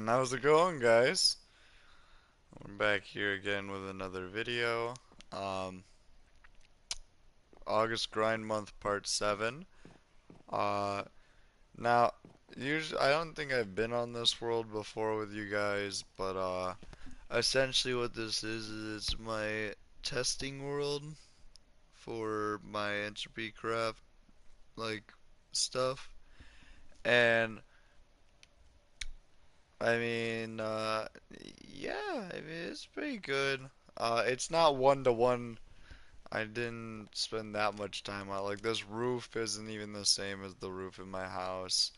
How's it going, guys? We're back here again with another video. Um, August Grind Month Part 7. Uh, now, usually, I don't think I've been on this world before with you guys, but, essentially what this is it's my testing world for my entropy craft, like, stuff. And, I mean, yeah, I mean, it's pretty good. It's not one-to-one. I didn't spend that much time on like this roof isn't even the same as the roof in my house.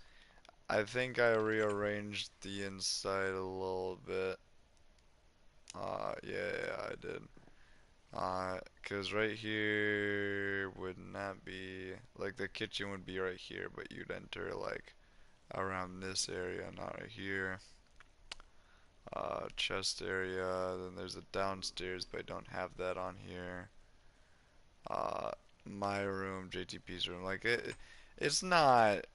I think I rearranged the inside a little bit. Yeah, I did. 'Cause right here would not be like the kitchen would be right here, but you'd enter like around this area, not right here. Chest area, then there's a downstairs, but I don't have that on here. uh, my room, JTP's room. Like it's not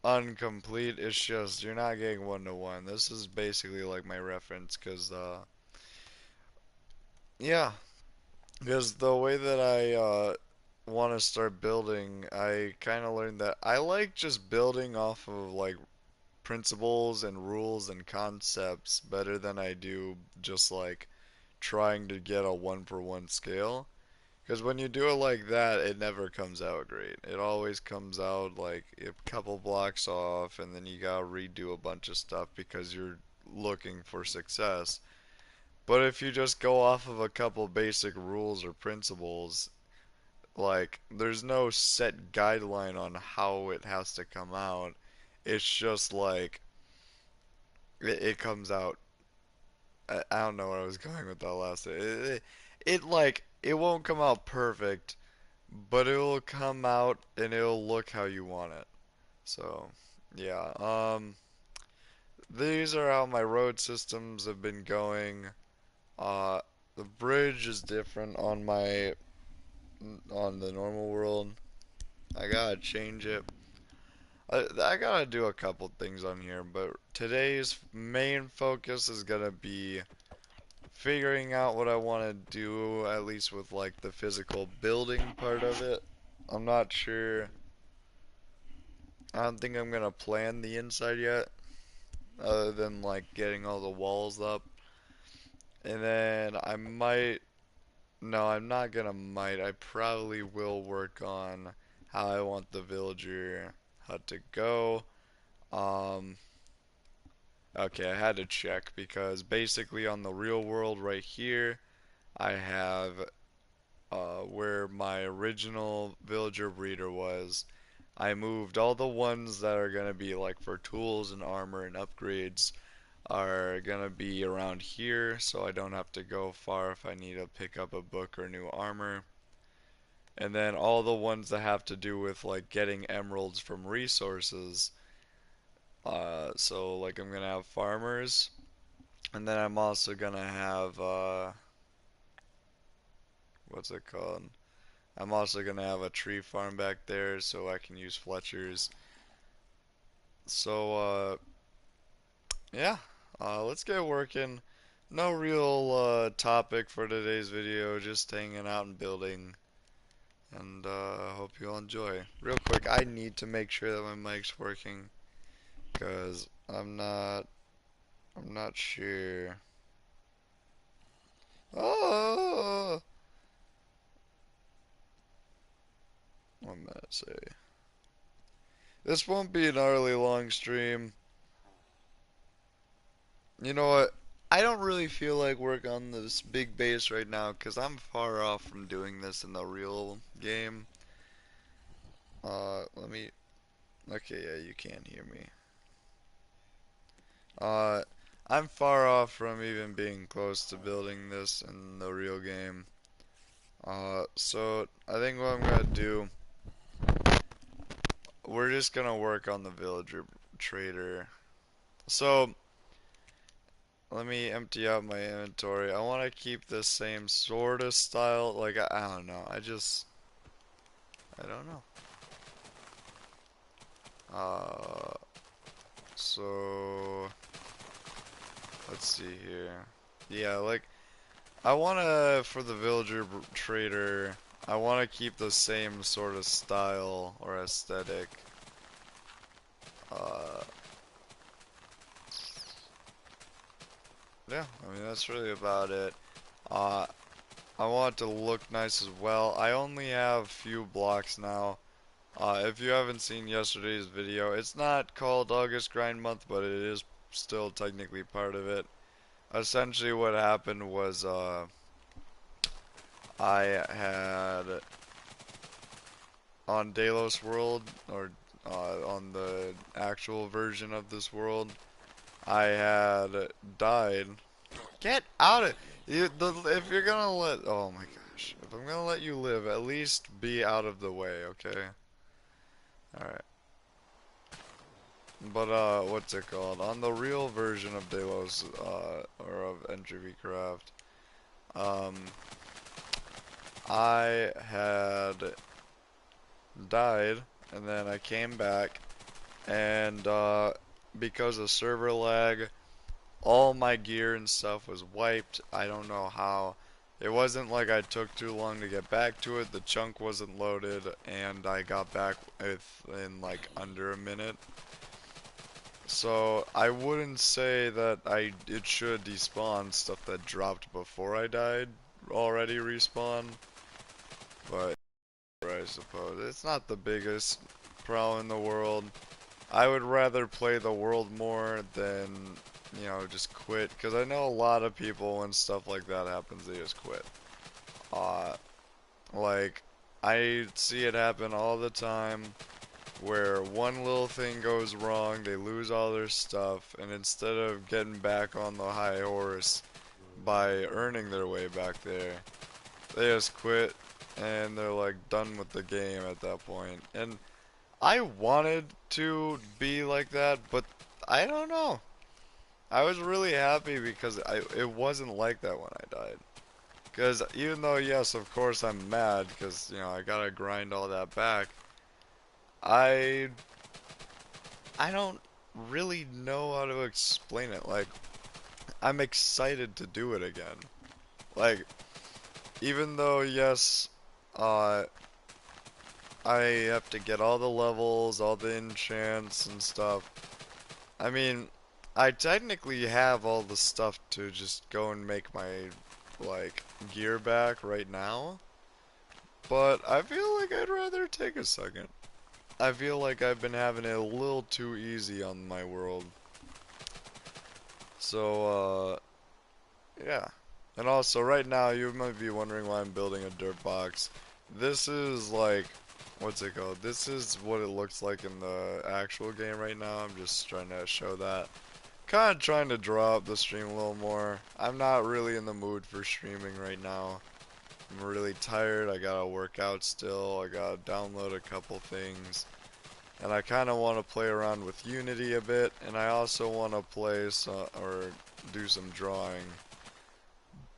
incomplete. It's just you're not getting one to one. This is basically like my reference, cause yeah, because the way that I want to start building, I kind of learned that I like just building off of like principles and rules and concepts better than I do just like trying to get a one for one scale. Because when you do it like that, it never comes out great. It always comes out like a couple blocks off, and then you gotta redo a bunch of stuff because you're looking for success. But if you just go off of a couple basic rules or principles, like there's no set guideline on how it has to come out. It's just like it comes out. I don't know where I was going with that last. It like it won't come out perfect, but it will come out and it'll look how you want it. So, yeah. These are how my road systems have been going. Uh, the bridge is different on the normal world. I gotta change it. I gotta do a couple things on here, but today's main focus is gonna be figuring out what I want to do, at least with like the physical building part of it. I'm not sure. I don't think I'm gonna plan the inside yet, other than like getting all the walls up. And then I might, no, I'm not gonna might, I probably will work on how I want the villager hut to go. Um, okay, I had to check because basically on the real world right here, I have where my original villager breeder was. I moved all the ones that are gonna be like for tools and armor and upgrades are gonna be around here, so I don't have to go far if I need to pick up a book or new armor. And then all the ones that have to do with like getting emeralds from resources. So like I'm gonna have farmers, and then I'm also gonna have what's it called? I'm also gonna have a tree farm back there, so I can use Fletcher's. So yeah, let's get working. No real topic for today's video, just hanging out and building. And hope you all enjoy. Real quick, I need to make sure that my mic's working, cause I'm not sure. Oh, 1 minute, say. This won't be an hourly long stream. You know what? I don't really feel like working on this big base right now, cause I'm far off from doing this in the real game. Let me. Okay, yeah, you can hear me. Uh, I'm far off from even being close to building this in the real game. So I think what I'm gonna do, we're just gonna work on the villager trader. So let me empty out my inventory. I want to keep the same sort of style. Like I don't know. I don't know. Uh, so let's see here. Yeah, like I wanna for the villager trader. I want to keep the same sort of style or aesthetic. Uh, yeah, I mean that's really about it. Uh, I want it to look nice as well. I only have few blocks now. If you haven't seen yesterday's video, it's not called August Grind Month, but it is still technically part of it. Essentially, what happened was I had on Delos World, or on the actual version of this world, I had died. Get out of you. If you're gonna let, oh my gosh, if I'm gonna let you live, at least be out of the way, okay? All right. But what's it called? On the real version of Delos, or of Entropy Craft, um, I had died, and then I came back, and because of server lag, all my gear and stuff was wiped. I don't know how. It wasn't like I took too long to get back to it. The chunk wasn't loaded, and I got back in like under a minute. So I wouldn't say that it should despawn stuff that dropped before I died already respawn, but I suppose it's not the biggest problem in the world. I would rather play the world more than, just quit. Because I know a lot of people, when stuff like that happens, they just quit. Uh, like, I see it happen all the time where one little thing goes wrong, they lose all their stuff, and instead of getting back on the high horse by earning their way back there, they just quit and they're like done with the game at that point. And I wanted to be like that, but I don't know. I was really happy because it wasn't like that when I died. Because even though, yes, of course I'm mad because, I gotta grind all that back, I I don't really know how to explain it. Like, I'm excited to do it again. Like, even though, yes, uh, I have to get all the levels, all the enchants and stuff. I mean, I technically have all the stuff to just go and make my, like, gear back right now. But I feel like I'd rather take a second. I feel like I've been having it a little too easy on my world. So, yeah. And also, right now, you might be wondering why I'm building a dirt box. This is like, what's it called? This is what it looks like in the actual game right now. I'm just trying to show that. Kind of trying to draw up the stream a little more. I'm not really in the mood for streaming right now. I'm really tired. I gotta work out still. I gotta download a couple things. And I kind of want to play around with Unity a bit. And I also want to play some, or do some drawing.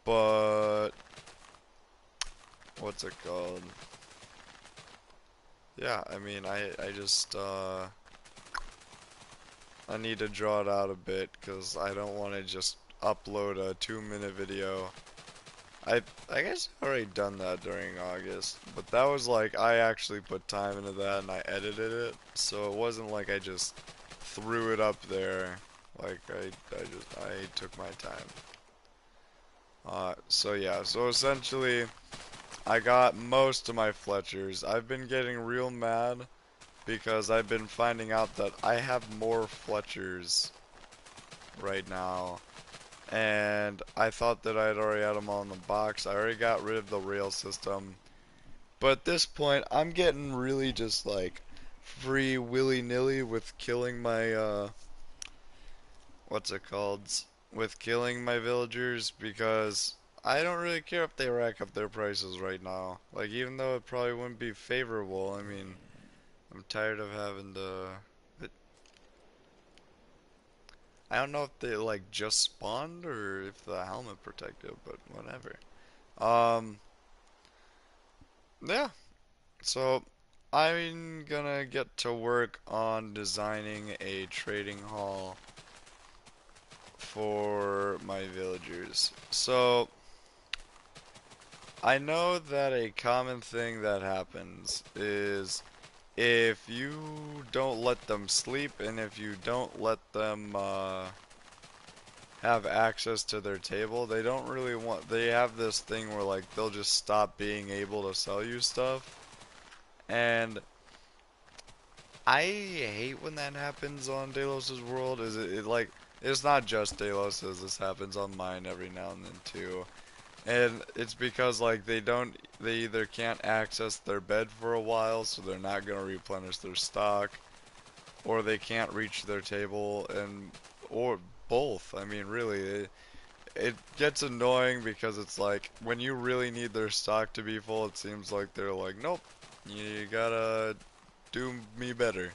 But what's it called? Yeah, I mean, I just, I need to draw it out a bit because I don't want to just upload a 2-minute video. I I guess I already done that during August, but that was like I actually put time into that and I edited it, so it wasn't like I just threw it up there. Like I took my time. So yeah, so essentially I got most of my Fletchers. I've been getting real mad because I've been finding out that I have more Fletchers right now. And I thought that I'd already had them all in the box. I already got rid of the rail system. But at this point, I'm getting really just like free willy-nilly with killing my, what's it called? With killing my villagers because I don't really care if they rack up their prices right now. Like, even though it probably wouldn't be favorable, I mean, I'm tired of having to. But I don't know if they like just spawned or if the helmet protected, but whatever. Um, yeah. So I'm gonna get to work on designing a trading hall for my villagers. So, I know that a common thing that happens is if you don't let them sleep and if you don't let them have access to their table, they don't really want, they have this thing where like they'll just stop being able to sell you stuff. And I hate when that happens on Delos's world. Is it like it's not just Delos's, this happens on mine every now and then too. And it's because like they either can't access their bed for a while, so they're not gonna replenish their stock, or they can't reach their table, and or both. I mean, really, it gets annoying because it's like when you really need their stock to be full, it seems like they're like, nope, you gotta do me better,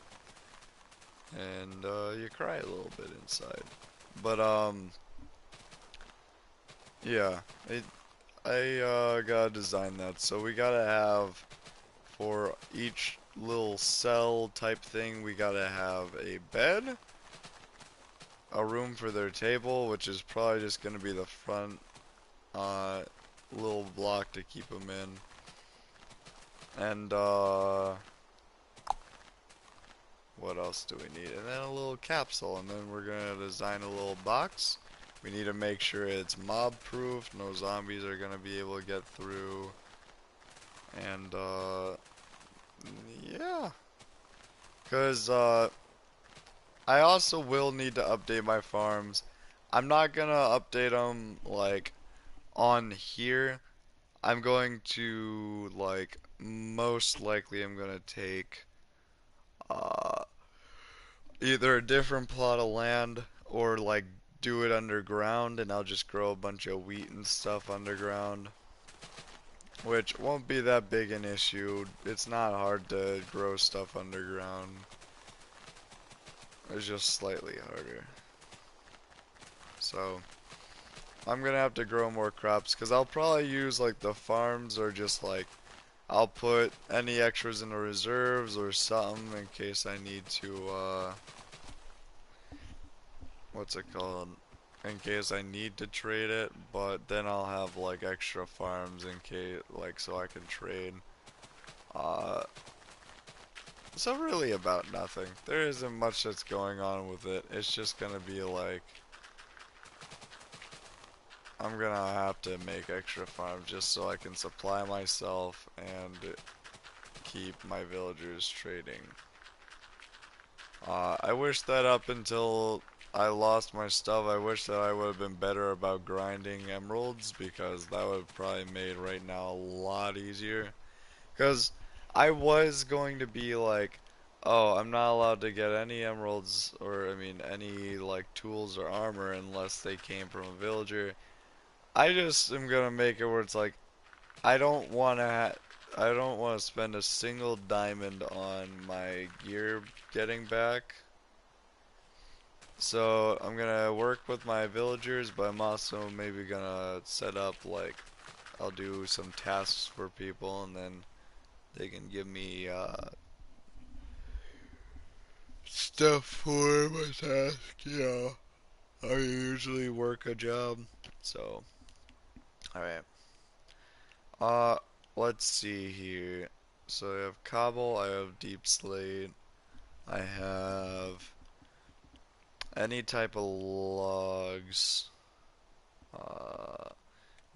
and you cry a little bit inside. But yeah, I gotta design that. So we gotta have for each little cell type thing, we gotta have a bed, a room for their table, which is probably just gonna be the front uh, little block to keep them in, and what else do we need? And then a little capsule, and then we're gonna design a little box. We need to make sure it's mob proof, no zombies are gonna be able to get through, and yeah. Because I also will need to update my farms. I'm not gonna update them like on here. I'm going to like most likely I'm gonna take uh either a different plot of land or like do it underground and I'll just grow a bunch of wheat and stuff underground, which won't be that big an issue. It's not hard to grow stuff underground. It's just slightly harder. So I'm gonna have to grow more crops because I'll probably use like the farms or just like I'll put any extras in the reserves or something in case I need to what's it called? In case I need to trade it, but then I'll have like extra farms in case like so I can trade. Uh so really about nothing. There isn't much that's going on with it. It's just gonna be like I'm gonna have to make extra farms just so I can supply myself and keep my villagers trading. I wish that up until I lost my stuff, I wish that I would have been better about grinding emeralds because that would have probably made right now a lot easier. Because I was going to be like, oh, I'm not allowed to get any emeralds or, I mean, any like tools or armor unless they came from a villager. I just am gonna make it where it's like, I don't want to I don't want to spend a single diamond on my gear getting back. So I'm gonna work with my villagers, but I'm also maybe gonna set up like I'll do some tasks for people and then they can give me stuff for my task. Yeah, I usually work a job. So, alright. Uh, let's see here. So I have cobble, I have deep slate, I have any type of logs. Uh,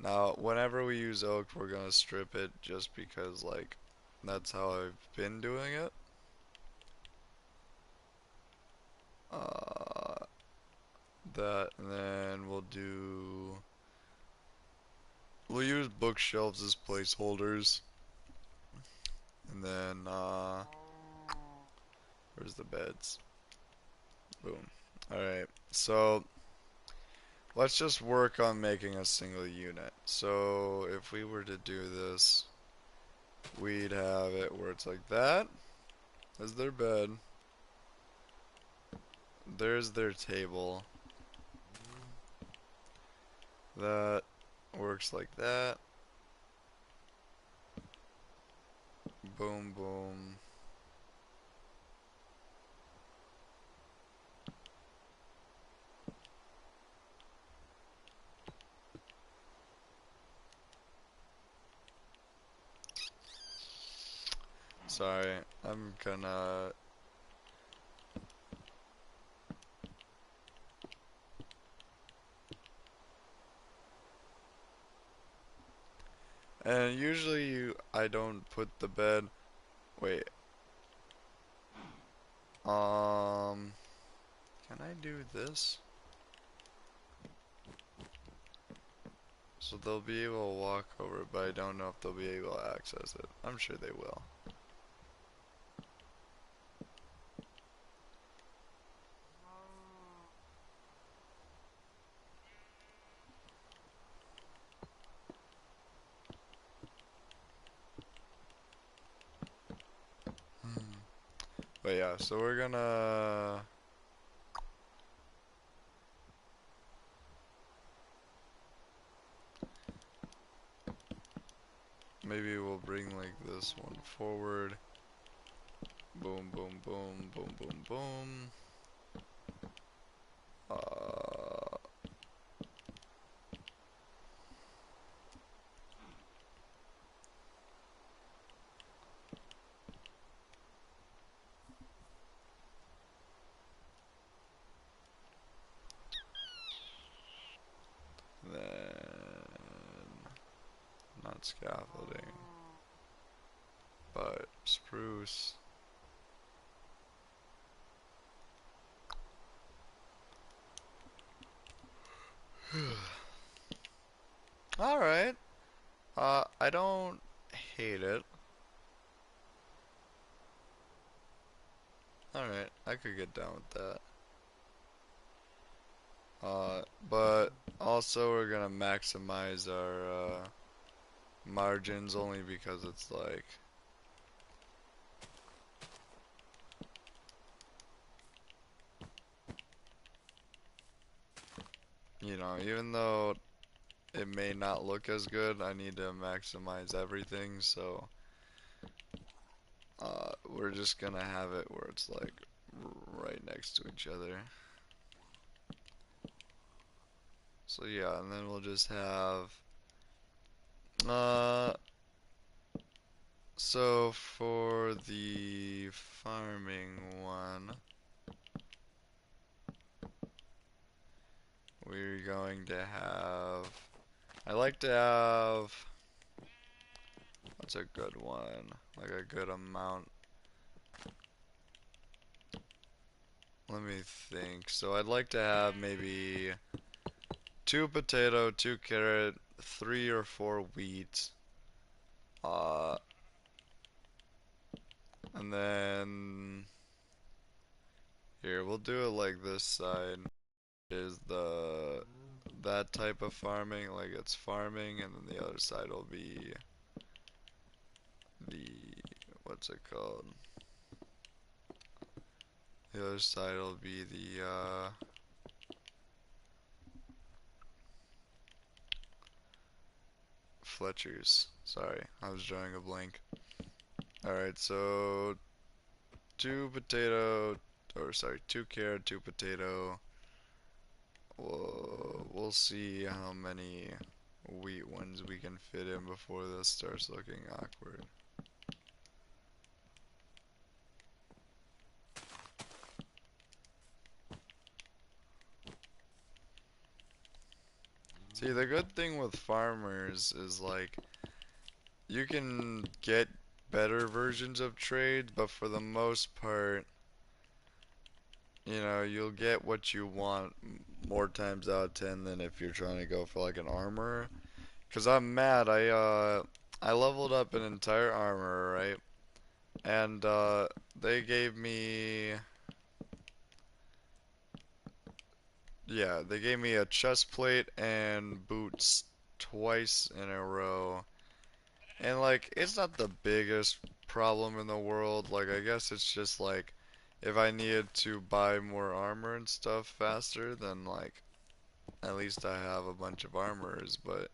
Now, whenever we use oak, we're gonna strip it just because, like, that's how I've been doing it. Uh, that, and then we'll use bookshelves as placeholders, and then, where's the beds? Boom. Alright, so, let's just work on making a single unit. So, if we were to do this, we'd have it where it's like that, as their bed, there's their table, that works like that. Boom, boom. Sorry, I'm gonna. And usually I don't put the bed. Wait. Um, can I do this? So they'll be able to walk over it, but I don't know if they'll be able to access it. I'm sure they will. Hmm. But yeah, so we're gonna maybe we'll bring like this one forward. Boom, boom, boom, boom, boom, boom. Uh, then not scaffolding, but spruce. All right. I don't hate it. All right, I could get down with that. But also we're gonna maximize our margins only because it's like, even though it may not look as good, I need to maximize everything, so we're just gonna have it where it's like right next to each other. So yeah, and then we'll just have uh so for the farming one, we're going to have I like to have what's a good one? Like a good amount. Let me think. So I'd like to have maybe 2 potato, 2 carrot, 3 or 4 wheat. Uh, and then here we'll do it like this side is that type of farming, like it's farming, and then the other side will be the what's it called? The other side will be the Fletcher's. Sorry, I was drawing a blank. Alright, so 2 potato, or sorry, 2 carrot, 2 potato. We'll see how many wheat ones we can fit in before this starts looking awkward. See, the good thing with farmers is like you can get better versions of trades, but for the most part, you'll get what you want more times out of 10 than if you're trying to go for like an armor. Cause I'm mad, I leveled up an entire armor, right? And they gave me they gave me a chest plate and boots twice in a row. And like it's not the biggest problem in the world. Like I guess it's just like if I needed to buy more armor and stuff faster, then like at least I have a bunch of armors, but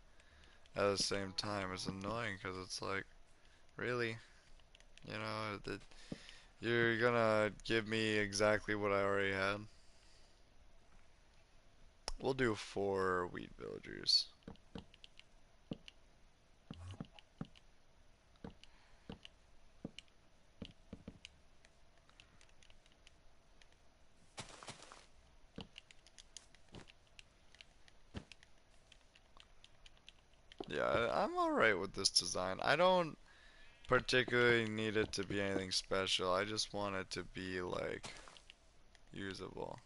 at the same time it's annoying because it's like really, that you're gonna give me exactly what I already had. We'll do 4 wheat villagers. Yeah, I'm alright with this design. I don't particularly need it to be anything special. I just want it to be like usable.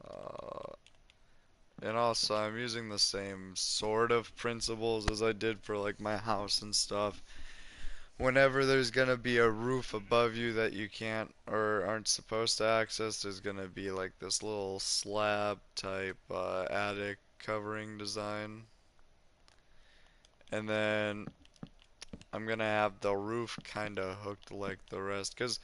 Uh, and also, I'm using the same sort of principles as I did for like my house and stuff. Whenever there's gonna be a roof above you that you can't or aren't supposed to access, there's gonna be like this little slab type attic covering design. And then I'm gonna have the roof kinda hooked like the rest, 'cause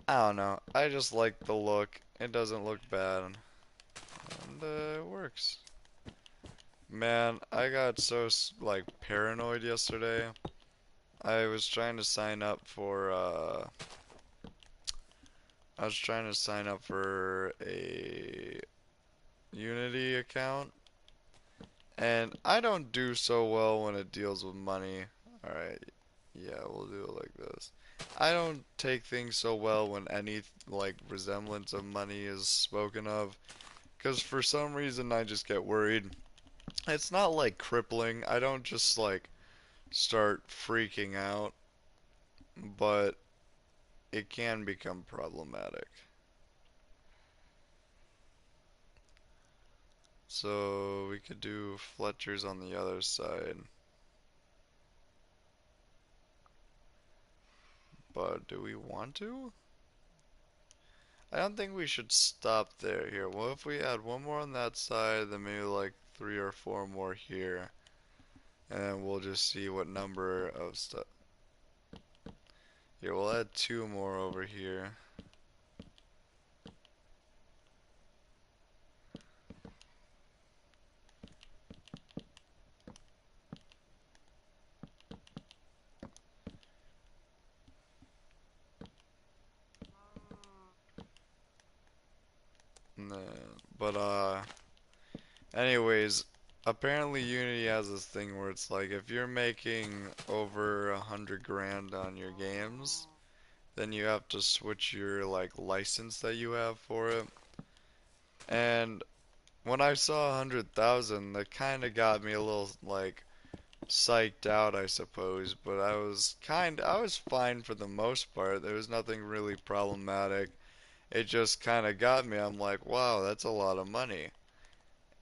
I don't know, I just like the look. It doesn't look bad, and it works. Man, I got so like paranoid yesterday. I was trying to sign up for I was trying to sign up for a Unity account, and I don't do so well when it deals with money. Alright, yeah, we'll do it like this. I don't take things so well when any like resemblance of money is spoken of, because for some reason I just get worried. It's not like crippling. I don't just like start freaking out, but it can become problematic. So we could do Fletcher's on the other side. But do we want to? I don't think we should stop there here. What if we add one more on that side, then maybe like three or four more here, and then we'll just see what number of stuff. Here, we'll add two more over here. And then, but anyways, apparently Unity has this thing where it's like if you're making over 100 grand on your games, then you have to switch your like license that you have for it. And when I saw 100,000, that kind of got me a little like psyched out, I suppose. But I was fine for the most part. There was nothing really problematic. It just kind of got me. I'm like, wow, that's a lot of money.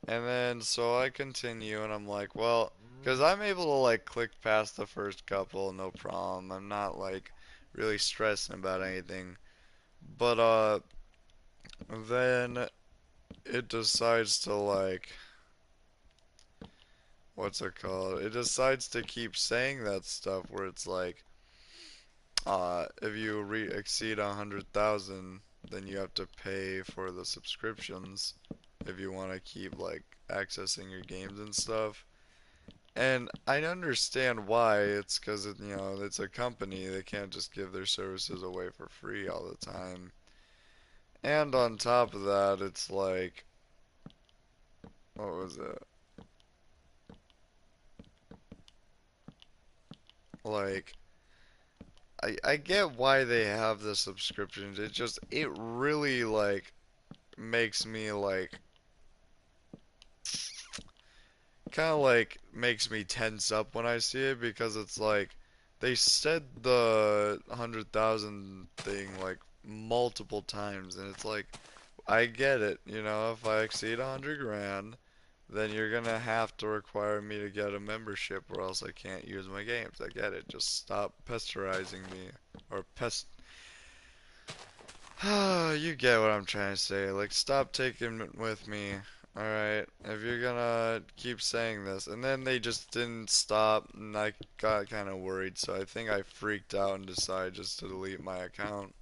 And then so I continue, and I'm like, well, because I'm able to like click past the first couple, no problem. I'm not like really stressing about anything. But then it decides to like, what's it called? It decides to keep saying that stuff where it's like, if you exceed 100,000, then you have to pay for the subscriptions if you want to keep like accessing your games and stuff. And I understand why. It's because it's a company. They can't just give their services away for free all the time. And on top of that, it's like, what was it? Like, I get why they have the subscriptions. It really like makes me like kind of like makes me tense up when I see it, because it's like they said the 100,000 thing like multiple times, and it's like I get it, if I exceed 100 grand, then you're gonna have to require me to get a membership or else I can't use my games. I get it. Just stop pesterizing me. Or you get what I'm trying to say. Like, stop taking it with me. Alright, if you're gonna keep saying this. And then they just didn't stop, and I got kind of worried, so I think I freaked out and decided just to delete my account.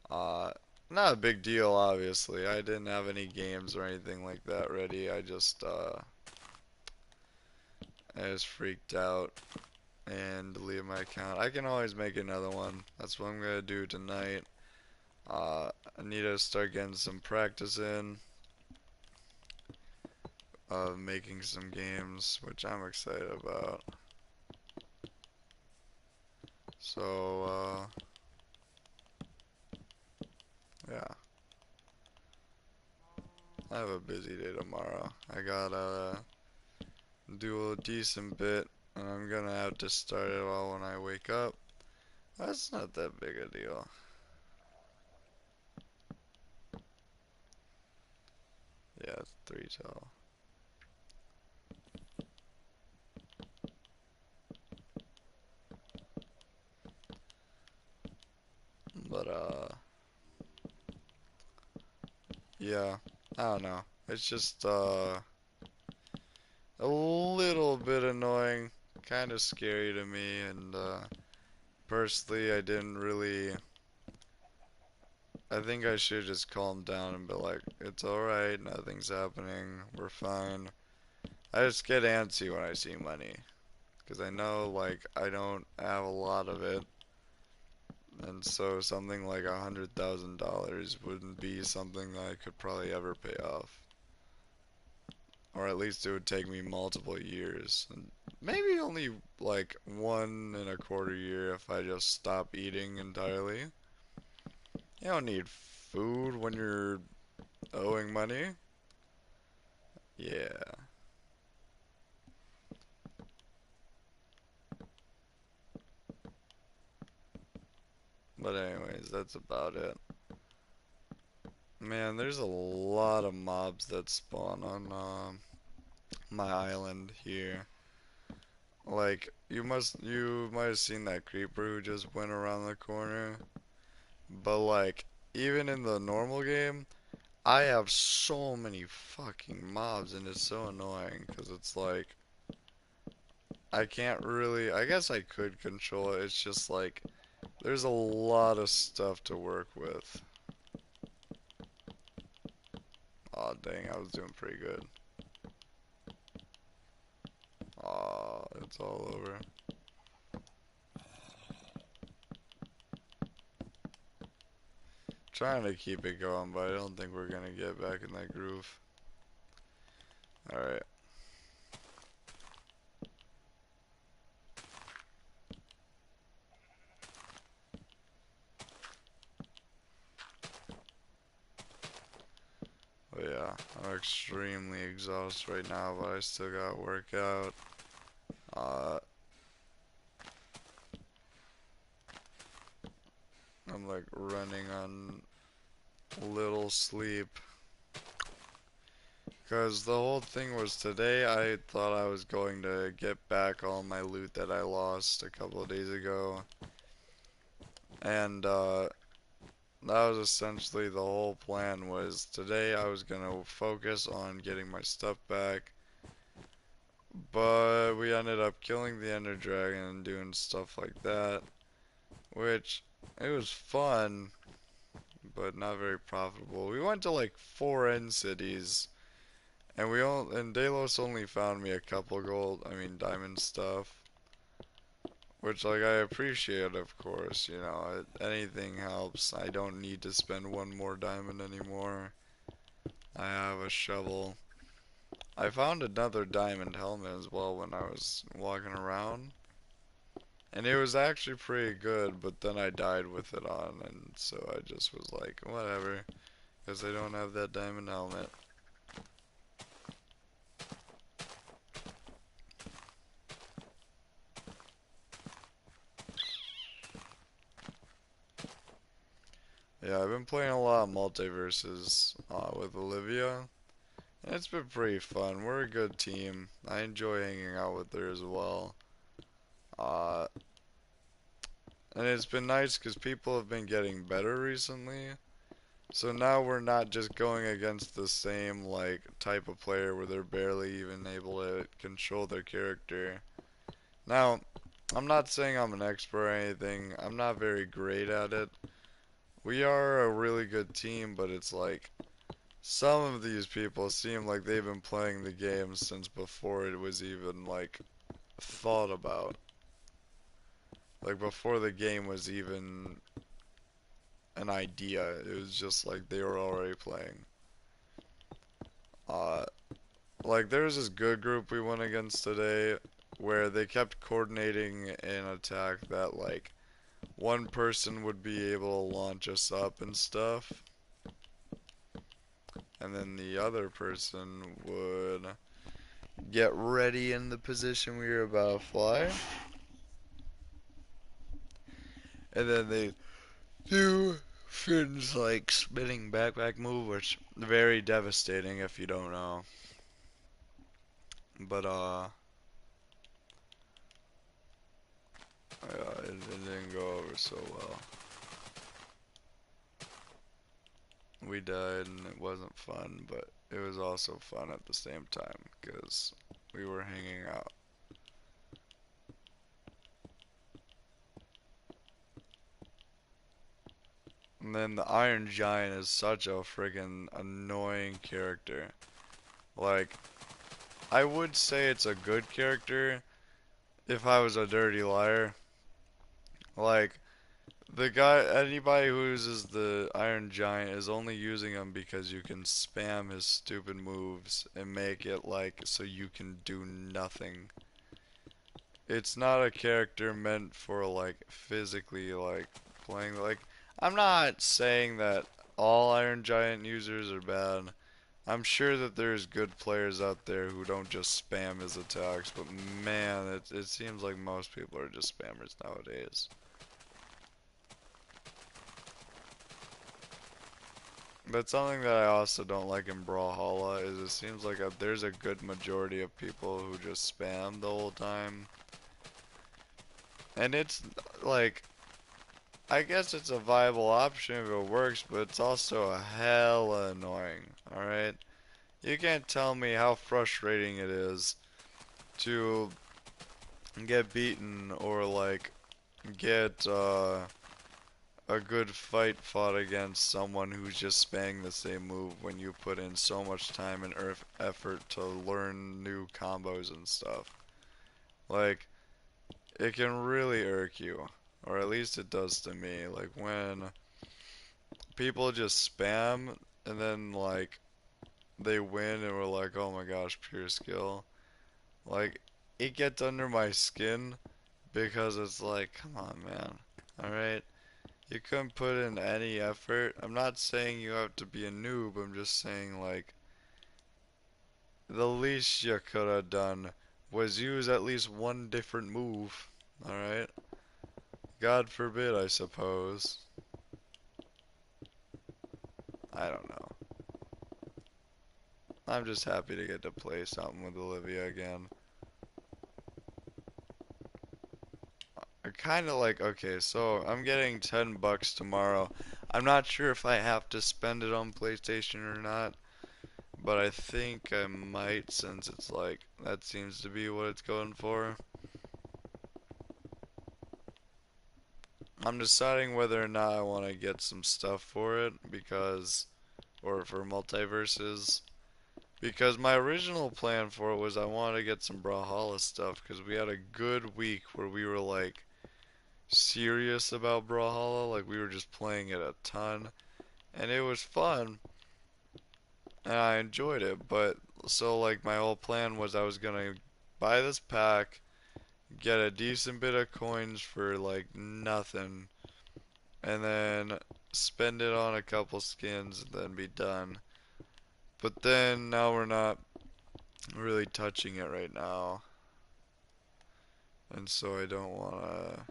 Uh, Not a big deal, obviously. I didn't have any games or anything like that ready. I just freaked out and deleted my account. I can always make another one. That's what I'm gonna do tonight. I need to start getting some practice in of making some games, which I'm excited about. So, yeah. I have a busy day tomorrow. I gotta do a decent bit, and I'm gonna have to start it all when I wake up. That's not that big a deal. Yeah, it's 3 till. But, yeah, I don't know. It's just, a little bit annoying, kind of scary to me, and, personally, I didn't really. I think I should just calm down and be like, it's alright, nothing's happening, we're fine. I just get antsy when I see money, because I know, like, I don't have a lot of it, and so something like $100,000 wouldn't be something that I could probably ever pay off. Or at least it would take me multiple years. And maybe only like 1.25 years if I just stop eating entirely. You don't need food when you're owing money. Yeah. But anyways, that's about it. Man, there's a lot of mobs that spawn on my island here. Like you might have seen that creeper who just went around the corner. But like even in the normal game, I have so many fucking mobs and it's so annoying because it's like I can't really. I guess I could control it. It's just like there's a lot of stuff to work with. Aw, dang, I was doing pretty good. Aw, it's all over. Trying to keep it going, but I don't think we're gonna get back in that groove. Alright. But yeah, I'm extremely exhausted right now, but I still got work out. Uh, I'm like running on little sleep. Because the whole thing was today I thought I was going to get back all my loot that I lost a couple of days ago. And that was essentially the whole plan was today I was going to focus on getting my stuff back. But we ended up killing the Ender Dragon and doing stuff like that. Which, it was fun, but not very profitable. We went to like 4 end cities. And Delos only found me a couple diamond stuff, which like I appreciate, of course. Anything helps. I don't need to spend one more diamond anymore. I have a shovel. I found another diamond helmet as well when I was walking around, and it was actually pretty good. But then I died with it on, and so I just was like, whatever, because I don't have that diamond helmet. Yeah, I've been playing a lot of multiverses with Olivia. And it's been pretty fun. We're a good team. I enjoy hanging out with her as well. Uh, and it's been nice because people have been getting better recently. So now we're not just going against the same like type of player where they're barely even able to control their character. Now, I'm not saying I'm an expert or anything. I'm not very great at it. We are a really good team, but it's like some of these people seem like they've been playing the game since before it was even like thought about. Like before the game was even an idea. It was just like they were already playing. Uh, like there's this good group we went against today where they kept coordinating an attack that like one person would be able to launch us up and stuff. and then the other person would get ready in the position we were about to fly, and then they do Finn's like spinning backpack move, which very devastating if you don't know. But it didn't go over so well. We died and it wasn't fun, but it was also fun at the same time because we were hanging out. And then the Iron Giant is such a friggin' annoying character. Like, I would say it's a good character if I was a dirty liar. Like, the guy, anybody who uses the Iron Giant is only using him because you can spam his stupid moves and make it like so you can do nothing. It's not a character meant for like physically like playing. Like, I'm not saying that all Iron Giant users are bad. I'm sure that there's good players out there who don't just spam his attacks, but man, it seems like most people are just spammers nowadays. But something that I also don't like in Brawlhalla is it seems like there's a good majority of people who just spam the whole time. And it's like, I guess it's a viable option if it works, but it's also hella annoying, alright? You can't tell me how frustrating it is to get beaten or like get a good fight fought against someone who's just spamming the same move when you put in so much time and effort to learn new combos and stuff. Like, it can really irk you, or at least it does to me. Like, when people just spam and then, like, they win and we're like, oh my gosh, pure skill. Like, it gets under my skin because it's like, come on, man. Alright? You couldn't put in any effort. I'm not saying you have to be a noob, I'm just saying, like, the least you could have done was use at least one different move. Alright? God forbid, I suppose. I don't know. I'm just happy to get to play something with Olivia again. I kind of like, okay, so I'm getting 10 bucks tomorrow. I'm not sure if I have to spend it on PlayStation or not. But I think I might since it's like, that seems to be what it's going for. I'm deciding whether or not I want to get some stuff for it because, or for multiverses. Because my original plan for it was I wanted to get some Brawlhalla stuff because we had a good week where we were like serious about Brawlhalla. Like we were just playing it a ton. And it was fun. And I enjoyed it. But so like my whole plan was I was gonna buy this pack, get a decent bit of coins for like nothing, and then spend it on a couple skins and then be done. But then now we're not really touching it right now, and so I don't wanna,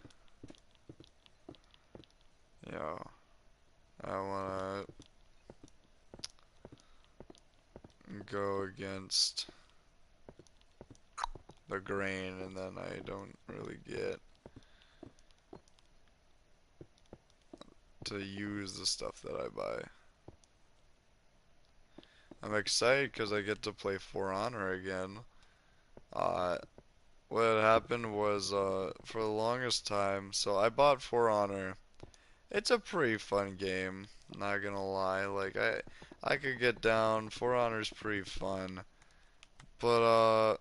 you know, I wanna go against the grain and then I don't really get to use the stuff that I buy. I'm excited because I get to play For Honor again. Uh, what happened was, for the longest time, so I bought For Honor. It's a pretty fun game, not gonna lie. Like, I could get down. For Honor's pretty fun. But,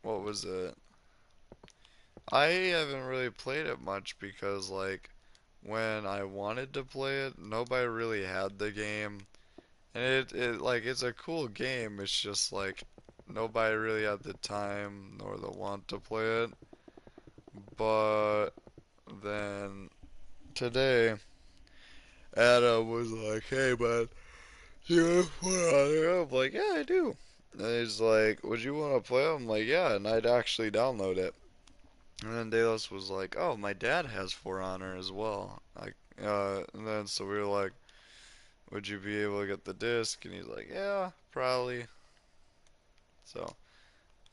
what was it? I haven't really played it much because, like, when I wanted to play it, nobody really had the game. And like, it's a cool game. It's just, like, nobody really had the time nor the want to play it. But then today, Ada was like, "Hey, man, You put on there? I'm like, yeah, I do. And he's like, would you want to play? I'm like, yeah, and I'd actually download it. And then Delos was like, oh, my dad has For Honor as well. And then so we were like, would you be able to get the disc? And he's like, yeah, probably. So,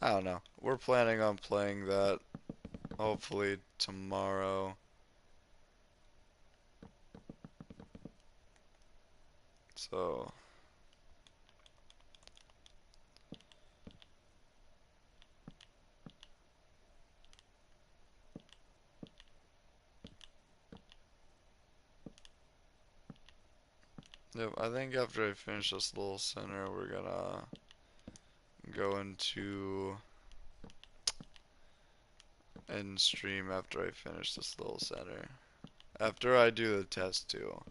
I don't know. We're planning on playing that hopefully tomorrow. So, yep, I think after I finish this little center, we're gonna go into end stream after I finish this little center. After I do the test too.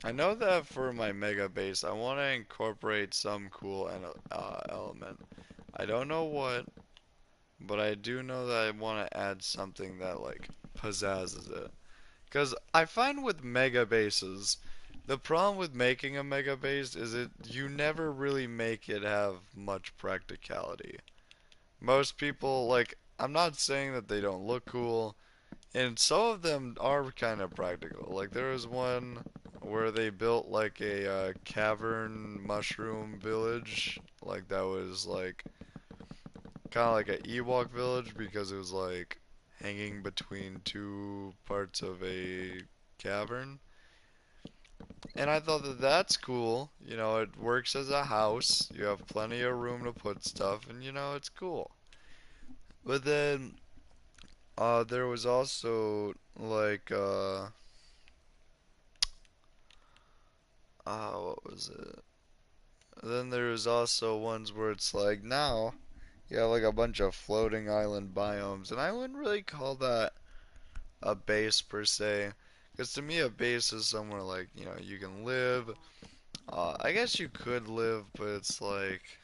I know that for my mega base, I want to incorporate some cool element. I don't know what, but I do know that I want to add something that like pizzazzes it. Because I find with mega bases, the problem with making a mega base is you never really make it have much practicality. Most people like I'm not saying that they don't look cool, and some of them are kind of practical. Like there was one where they built like a cavern mushroom village, like that was like kind of like an Ewok village because it was like hanging between two parts of a cavern. And I thought that that's cool. You know, it works as a house. You have plenty of room to put stuff, and you know, it's cool. But then there was also like what was it? Then there was also ones where it's like now you have like a bunch of floating island biomes, and I wouldn't really call that a base per se. Because to me, a base is somewhere like, you know, you can live. I guess you could live, but it's like,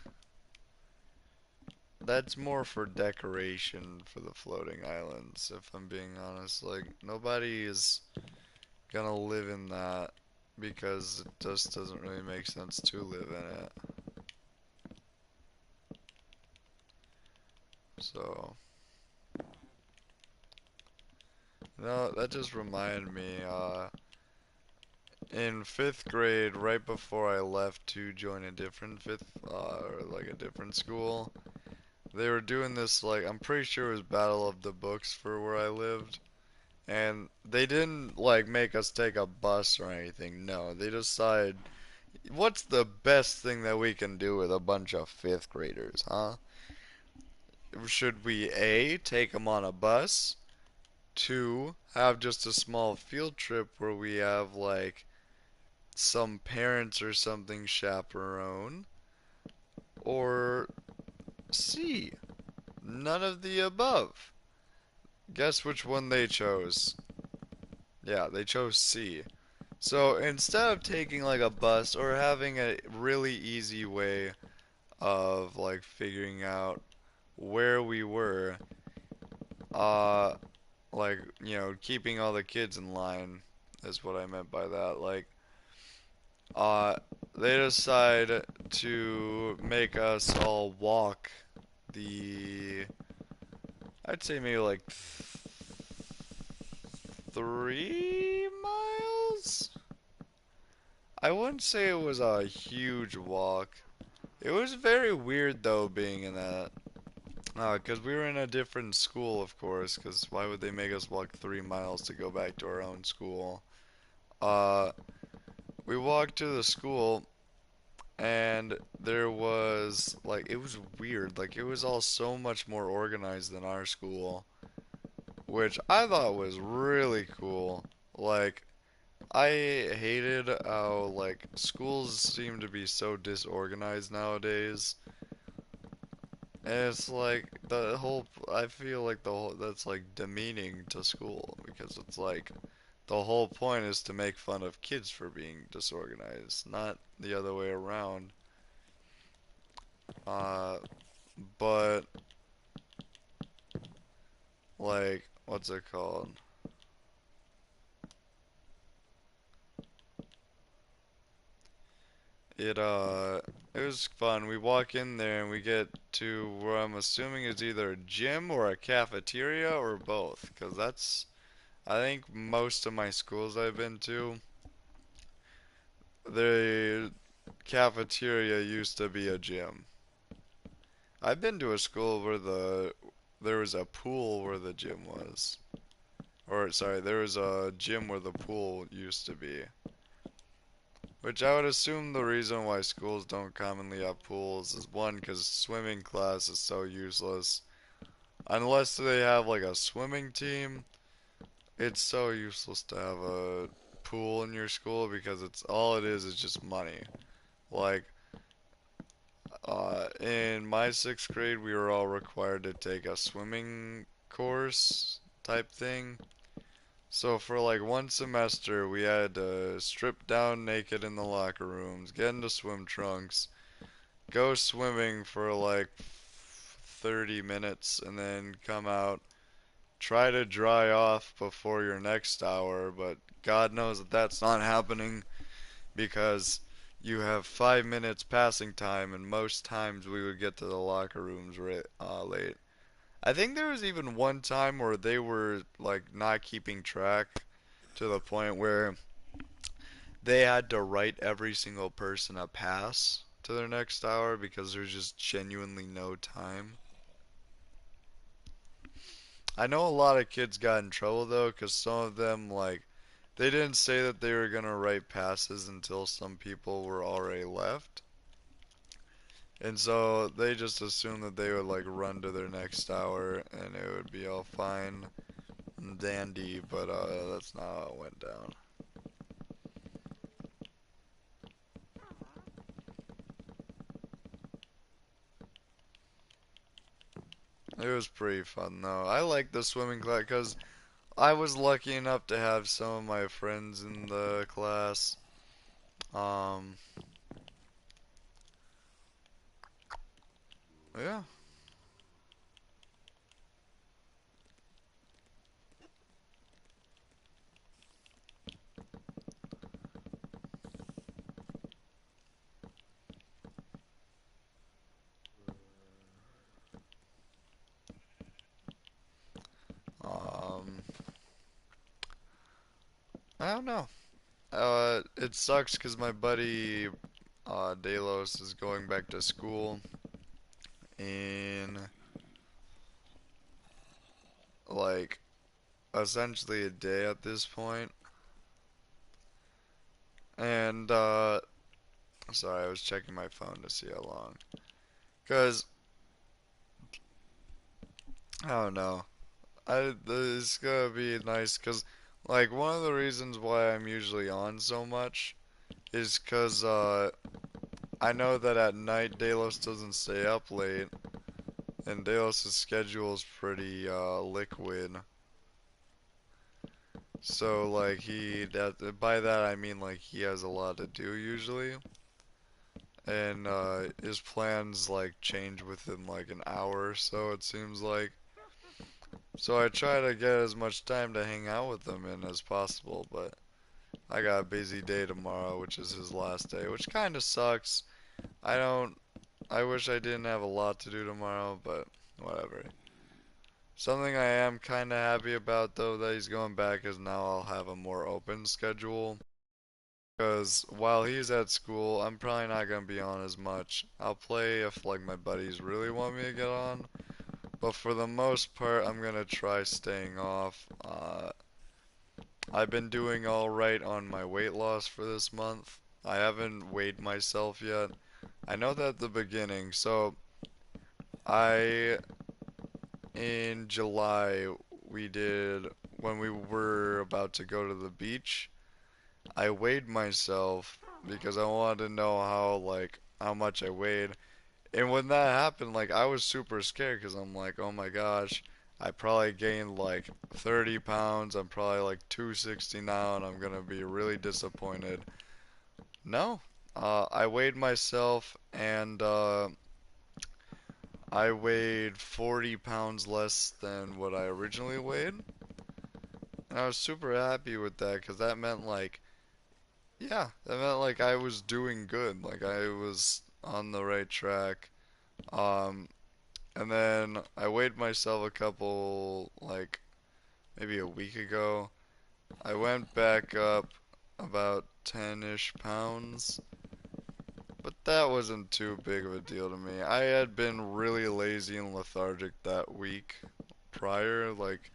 that's more for decoration for the floating islands, if I'm being honest. Like, nobody is gonna live in that because it just doesn't really make sense to live in it. So, no, that just reminded me, in fifth grade, right before I left to join a different or like a different school, they were doing this, like, I'm pretty sure it was Battle of the Books for where I lived. And they didn't, like, make us take a bus or anything. No, they decided, what's the best thing that we can do with a bunch of fifth graders, huh? Should we A, take them on a bus? Two, have just a small field trip where we have, like, some parents or something chaperone? Or C, none of the above? Guess which one they chose? Yeah, they chose C. So instead of taking like a bus or having a really easy way of like figuring out where we were, uh, like, you know, keeping all the kids in line is what I meant by that. Like, uh, they decide to make us all walk the, I'd say maybe like 3 miles? I wouldn't say it was a huge walk. It was very weird though being in that. 'Cause we were in a different school, of course, 'cause why would they make us walk 3 miles to go back to our own school? Uh, we walked to the school and there was, like, it was weird. Like, it was all so much more organized than our school, which I thought was really cool. Like, I hated how, like, schools seem to be so disorganized nowadays. And it's like the whole, I feel like the whole, that's like demeaning to school because it's like the whole point is to make fun of kids for being disorganized, not the other way around. Uh, but like, what's it called? It it was fun. We walk in there and we get to where I'm assuming is either a gym or a cafeteria or both, 'cause that's I think most of my schools I've been to, the cafeteria used to be a gym. I've been to a school where there was a pool where the gym was. Or sorry, there was a gym where the pool used to be. Which I would assume the reason why schools don't commonly have pools is one, because swimming class is so useless. Unless they have like a swimming team, it's so useless to have a pool in your school because it's all it is just money. Like, in my sixth grade, we were all required to take a swimming course type thing. So for like one semester, we had to strip down naked in the locker rooms, get into swim trunks, go swimming for like 30 minutes, and then come out, try to dry off before your next hour, but God knows that that's not happening because you have 5 minutes passing time, and most times we would get to the locker rooms late. I think there was even one time where they were like not keeping track to the point where they had to write every single person a pass to their next hour because there's just genuinely no time. I know a lot of kids got in trouble though, because some of them, like, they didn't say that they were gonna write passes until some people were already left. And so they just assumed that they would, like, run to their next hour and it would be all fine and dandy, but that's not how it went down. It was pretty fun though. I like the swimming class because I was lucky enough to have some of my friends in the class. Um, yeah. Um, I don't know. It sucks because my buddy Delos is going back to school in like essentially a day at this point. And sorry, I was checking my phone to see how long. Cause I don't know. It's gonna be nice because like one of the reasons why I'm usually on so much is because I know that at night Delos doesn't stay up late, and Delos' schedule is pretty liquid. So like by that I mean like he has a lot to do usually, and his plans like change within like an hour or so it seems like. So I try to get as much time to hang out with him in as possible, but I got a busy day tomorrow, which is his last day, which kind of sucks. I don't. I wish I didn't have a lot to do tomorrow, but whatever. Something I am kind of happy about though that he's going back is now I'll have a more open schedule. Because while he's at school, I'm probably not gonna be on as much. I'll play if like my buddies really want me to get on, but for the most part, I'm gonna try staying off. I've been doing all right on my weight loss for this month. I haven't weighed myself yet. I know that at the beginning, so I in July we did when we were about to go to the beach. I weighed myself because I wanted to know how much I weighed. And when that happened, like I was super scared because I'm like, oh my gosh, I probably gained like 30 pounds. I'm probably like 260 now, and I'm gonna be really disappointed. No, I weighed myself, and I weighed 40 pounds less than what I originally weighed. And I was super happy with that because that meant like, yeah, that meant like I was doing good. Like I was on the right track. Um, and then I weighed myself a couple, like maybe a week ago. I went back up about 10-ish pounds, but that wasn't too big of a deal to me. I had been really lazy and lethargic that week prior, like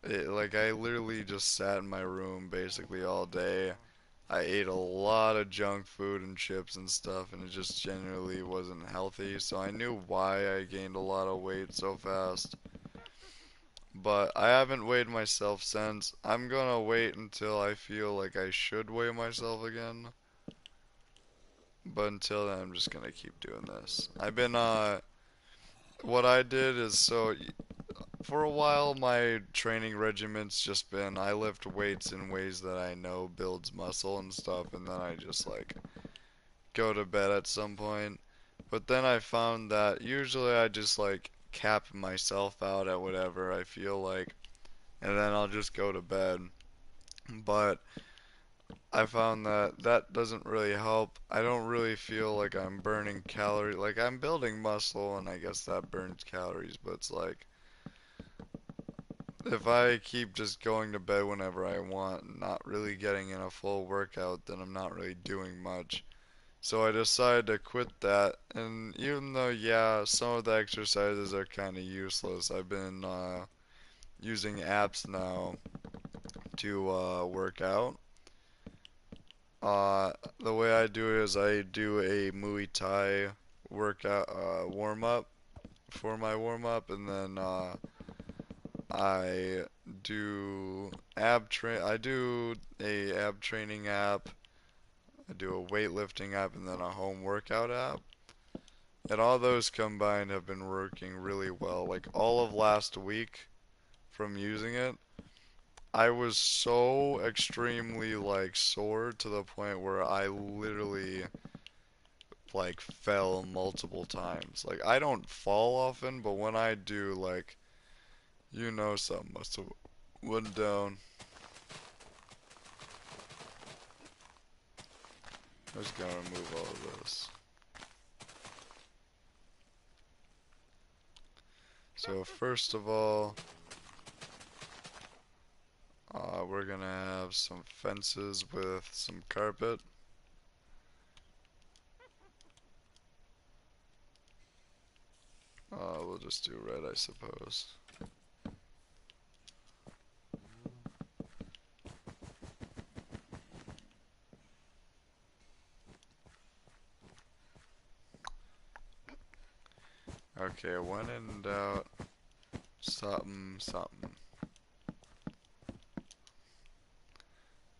I literally just sat in my room basically all day. I ate a lot of junk food and chips and stuff, and it just generally wasn't healthy. So I knew why I gained a lot of weight so fast. But I haven't weighed myself since. I'm gonna wait until I feel like I should weigh myself again. But until then, I'm just gonna keep doing this. What I did is for a while, my training regiment's just been I lift weights in ways that I know builds muscle and stuff, and then I just like go to bed at some point. But then I found that usually I just like cap myself out at whatever I feel like, and then I'll just go to bed. But I found that that doesn't really help. I don't really feel like I'm burning calories. Like I'm building muscle, and I guess that burns calories, but it's like if I keep just going to bed whenever I want and not really getting in a full workout, then I'm not really doing much. So I decided to quit that, and even though, yeah, some of the exercises are kind of useless, I've been using apps now to work out. The way I do it is I do a Muay Thai workout warm up for my warm up, and then I I do a ab training app, I do a weightlifting app, and then a home workout app. And all those combined have been working really well. Like all of last week from using it, I was so extremely like sore to the point where I literally like fell multiple times. Like I don't fall often, but when I do, like something must have went down. I was gonna remove all of this. So first of all, we're gonna have some fences with some carpet. We'll just do red, I suppose. Okay, when in doubt, something, something.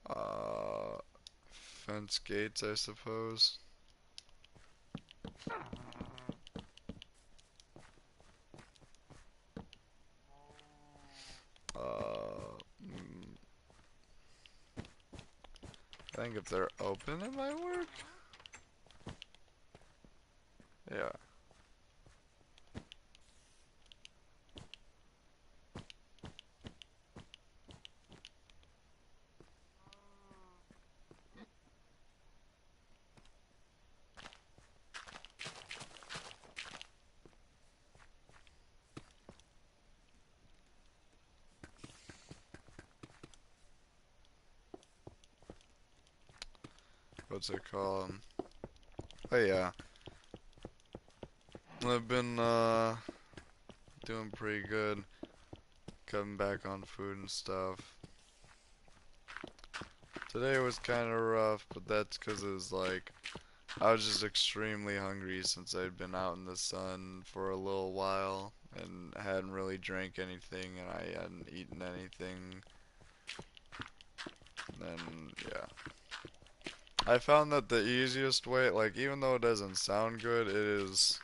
Uh, Fence gates, I suppose. Uh, mm, I think if they're open, it might work. Yeah. What's it called? Oh yeah. I've been doing pretty good. Cutting back on food and stuff. Today was kind of rough, but that's because it was like I was just extremely hungry since I'd been out in the sun for a little while and hadn't really drank anything and I hadn't eaten anything. And then, yeah. I found that the easiest way, like, even though it doesn't sound good, it is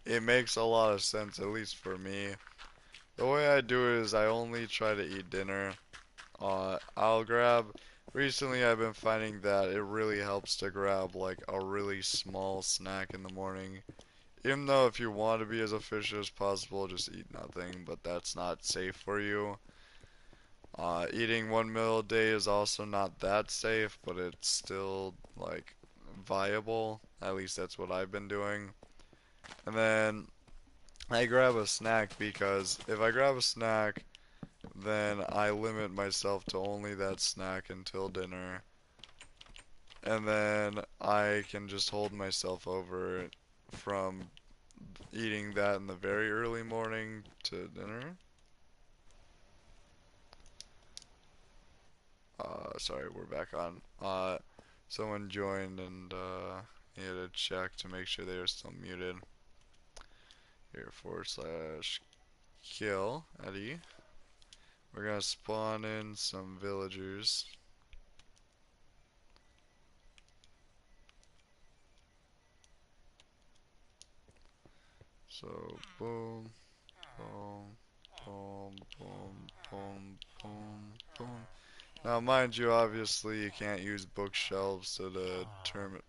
it makes a lot of sense, at least for me. The way I do it is I only try to eat dinner. I'll grab. Recently, I've been finding that it really helps to grab like a really small snack in the morning. Even though if you want to be as efficient as possible, just eat nothing, but that's not safe for you. Eating one meal a day is also not that safe, but it's still like viable. At least that's what I've been doing. And then I grab a snack because if I grab a snack, then I limit myself to only that snack until dinner. And then I can just hold myself over from eating that in the very early morning to dinner. Sorry, we're back on. Someone joined and he had to check to make sure they were still muted. Here, / kill Eddie. We're gonna spawn in some villagers. So, boom, boom, boom, boom, boom, boom, boom. Now, mind you, obviously, you can't use bookshelves to determine.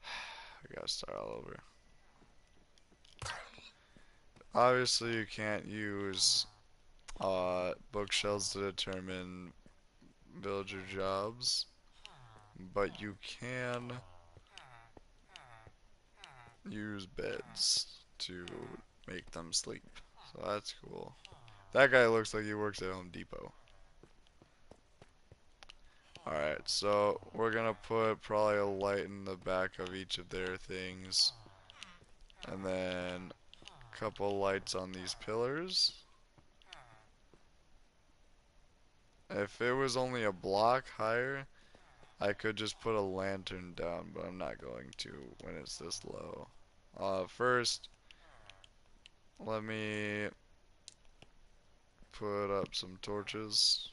I gotta start all over. Obviously, you can't use bookshelves to determine villager jobs, but you can use beds to make them sleep. So that's cool. That guy looks like he works at Home Depot. Alright, so we're gonna put probably a light in the back of each of their things. And then a couple lights on these pillars. If it was only a block higher, I could just put a lantern down, but I'm not going to when it's this low. First, let me put up some torches.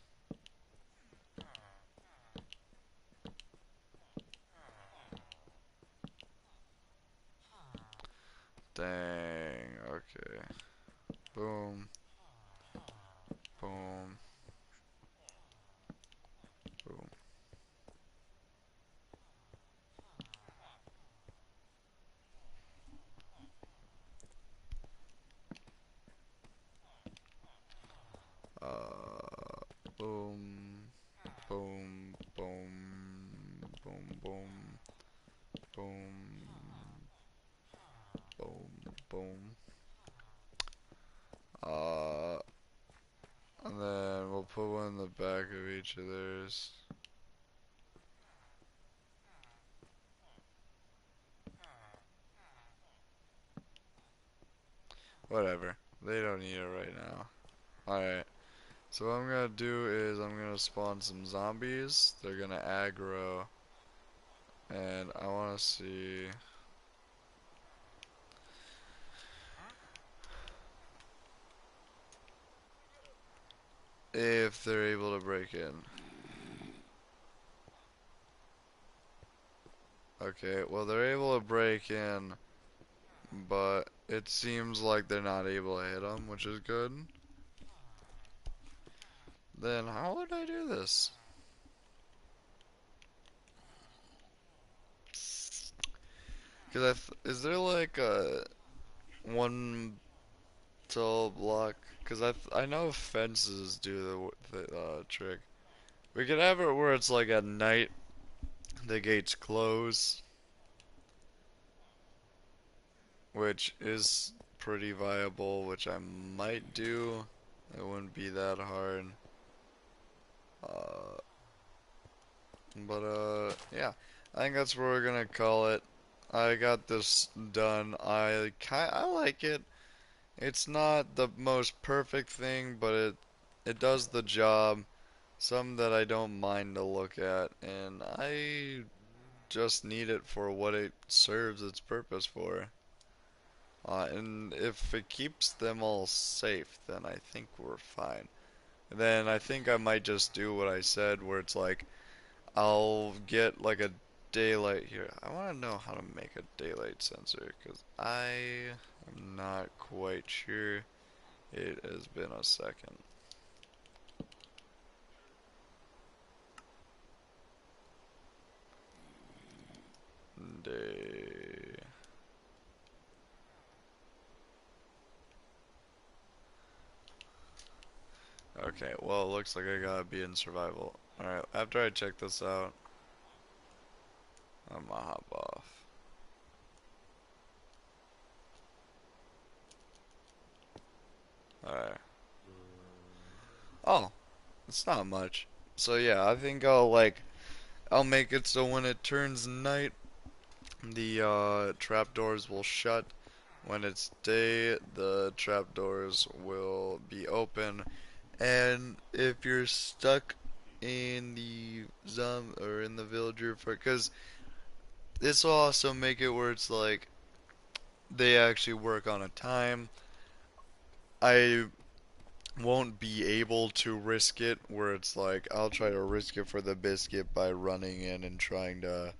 Dang, okay. Boom, boom, boom. Boom, boom, boom, boom, boom, boom, boom, boom. Uh, and then we'll put one in the back of each of theirs. Whatever. They don't need it right now. Alright. So what I'm gonna do is I'm gonna spawn some zombies. They're gonna aggro. And I wanna see if they're able to break in. Okay, well they're able to break in, but it seems like they're not able to hit them, which is good. Then how would I do this? Cause is there like a one tall block? Cause I know fences do the trick. We could have it where it's like at night the gates close, which is pretty viable, which I might do. It wouldn't be that hard. Uh, yeah. I think that's what we're gonna call it. I got this done. I like it. It's not the most perfect thing, but it does the job. Some that I don't mind to look at, and I just need it for what it serves its purpose for. And if it keeps them all safe, then I think we're fine. Then I think I might just do what I said, where it's like I'll get like a daylight here. I want to know how to make a daylight sensor because I am not quite sure. It has been a second. Day. Okay, well, it looks like I gotta be in survival. Alright, after I check this out, I'm gonna hop off. Alright. Oh, it's not much. So yeah, I think I'll make it so when it turns night, the trapdoors will shut. When it's day, the trapdoors will be open. And if you're stuck in the or in the villager for, because this will also make it where it's like they actually work on a time. I won't be able to risk it where it's like I'll try to risk it for the biscuit by running in and trying to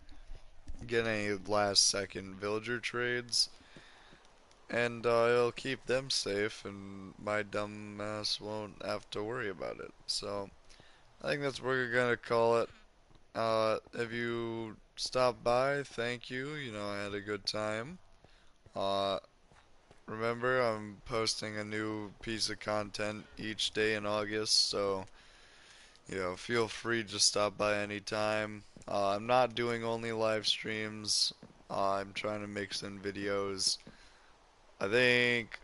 get any last second villager trades, and it'll keep them safe and my dumb ass won't have to worry about it. So I think that's what we're gonna call it. If you stopped by, thank you. You know, I had a good time. Uh, Remember, I'm posting a new piece of content each day in August, so feel free to stop by anytime. I'm not doing only live streams. I'm trying to mix in videos. I think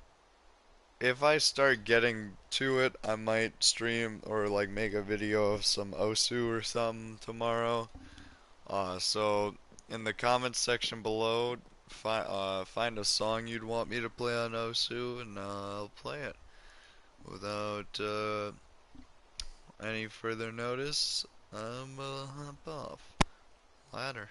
if I start getting to it, I might stream or like make a video of some Osu or something tomorrow. So in the comments section below, find a song you'd want me to play on Osu, and I'll play it. Without any further notice, I'm gonna hop off. Later.